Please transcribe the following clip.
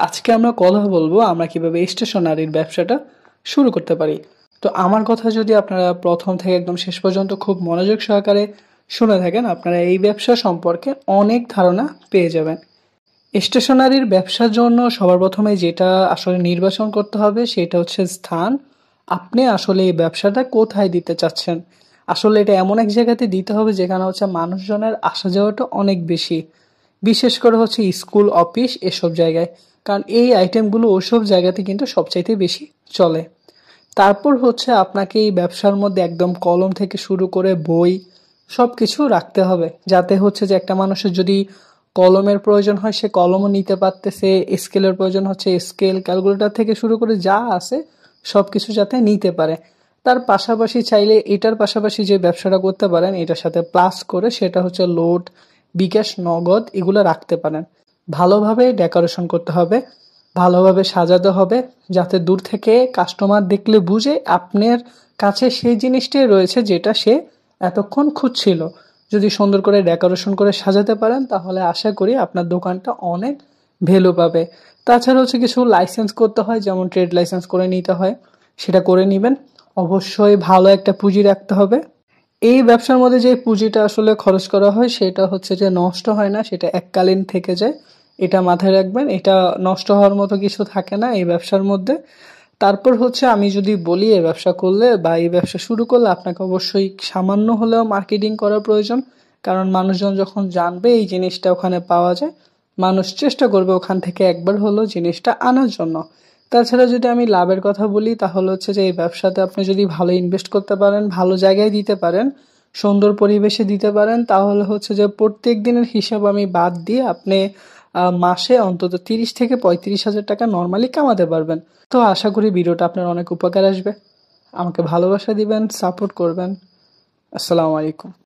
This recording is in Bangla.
আজকে আমরা কথা বলবো আমরা কিভাবে স্টেশনারির ব্যবসাটা শুরু করতে পারি। তো আমার কথা যদি আপনারা প্রথম থেকে একদম শেষ পর্যন্ত খুব মনোযোগ সহকারে শুনে থাকেন, আপনারা এই ব্যবসা সম্পর্কে অনেক ধারণা পেয়ে যাবেন। স্টেশনারির ব্যবসার জন্য সবার প্রথমে যেটা আসলে নির্বাচন করতে হবে সেটা হচ্ছে স্থান। আপনি আসলে এই ব্যবসাটা কোথায় দিতে চাচ্ছেন। আসলে এটা এমন এক জায়গাতে দিতে হবে যেখানে হচ্ছে মানুষজনের আসা যাওয়াটা অনেক বেশি, বিশেষ করে হচ্ছে স্কুল, অফিস এসব জায়গায়। কারণ এই আইটেমগুলো ওইসব জায়গাতে কিন্তু সবচাইতে বেশি চলে। তারপর হচ্ছে আপনাকে এই ব্যবসার মধ্যে একদম কলম থেকে শুরু করে বই সব কিছু রাখতে হবে, যাতে হচ্ছে যে একটা মানুষের যদি কলমের প্রয়োজন হয় সে কলমও নিতে পারতেছে, স্কেলের প্রয়োজন হচ্ছে স্কেল, ক্যালকুলেটর থেকে শুরু করে যা আছে সব কিছু যাতে নিতে পারে। তার পাশাপাশি চাইলে এটার পাশাপাশি যে ব্যবসাটা করতে পারেন এটার সাথে প্লাস করে সেটা হচ্ছে লোড, বিকাশ, নগদ এগুলো রাখতে পারেন। ভালোভাবে ডেকোরেশন করতে হবে, ভালোভাবে সাজাতে হবে, যাতে দূর থেকে কাস্টমার দেখলে বুঝে আপনার কাছে সেই জিনিসটাই রয়েছে যেটা সে এতক্ষণ খুঁজছিল। যদি সুন্দর করে ডেকোরেশন করে সাজাতে পারেন তাহলে আশা করি আপনার দোকানটা অনেক ভ্যালু পাবে। তাছাড়া হচ্ছে কিছু লাইসেন্স করতে হয়, যেমন ট্রেড লাইসেন্স করে নিতে হয়, সেটা করে নেবেন। অবশ্যই ভালো একটা পুঁজি রাখতে হবে। এই ব্যবসার মধ্যে যে পুঁজিটা আসলে খরচ করা হয় সেটা হচ্ছে যে নষ্ট হয় না, সেটা এককালীন থেকে যায়। এটা মাথায় রাখবেন, এটা নষ্ট হওয়ার মতো কিছু থাকে না এই ব্যবসার মধ্যে। তারপর হচ্ছে আমি যদি বলি এই ব্যবসা করলে বা এই ব্যবসা শুরু করলে আপনাকে অবশ্যই সামান্য হলেও মার্কেটিং করার প্রয়োজন। কারণ মানুষজন যখন জানবে এই জিনিসটা ওখানে পাওয়া যায়, মানুষ চেষ্টা করবে ওখান থেকে একবার হলেও জিনিসটা আনার জন্য। তাছাড়া যদি আমি লাভের কথা বলি তাহলে হচ্ছে যে এই ব্যবসাতে আপনি যদি ভালো ইনভেস্ট করতে পারেন, ভালো জায়গায় দিতে পারেন, সুন্দর পরিবেশে দিতে পারেন, তাহলে হচ্ছে যে প্রত্যেক দিনের হিসাব আমি বাদ দিয়ে আপনি মাসে অন্তত 30 থেকে 35 হাজার টাকা নর্মালি কামাতে পারবেন। তো আশা করি ভিডিওটা আপনার অনেক উপকার আসবে। আমাকে ভালোবাসা দিবেন, সাপোর্ট করবেন। আসসালামু আলাইকুম।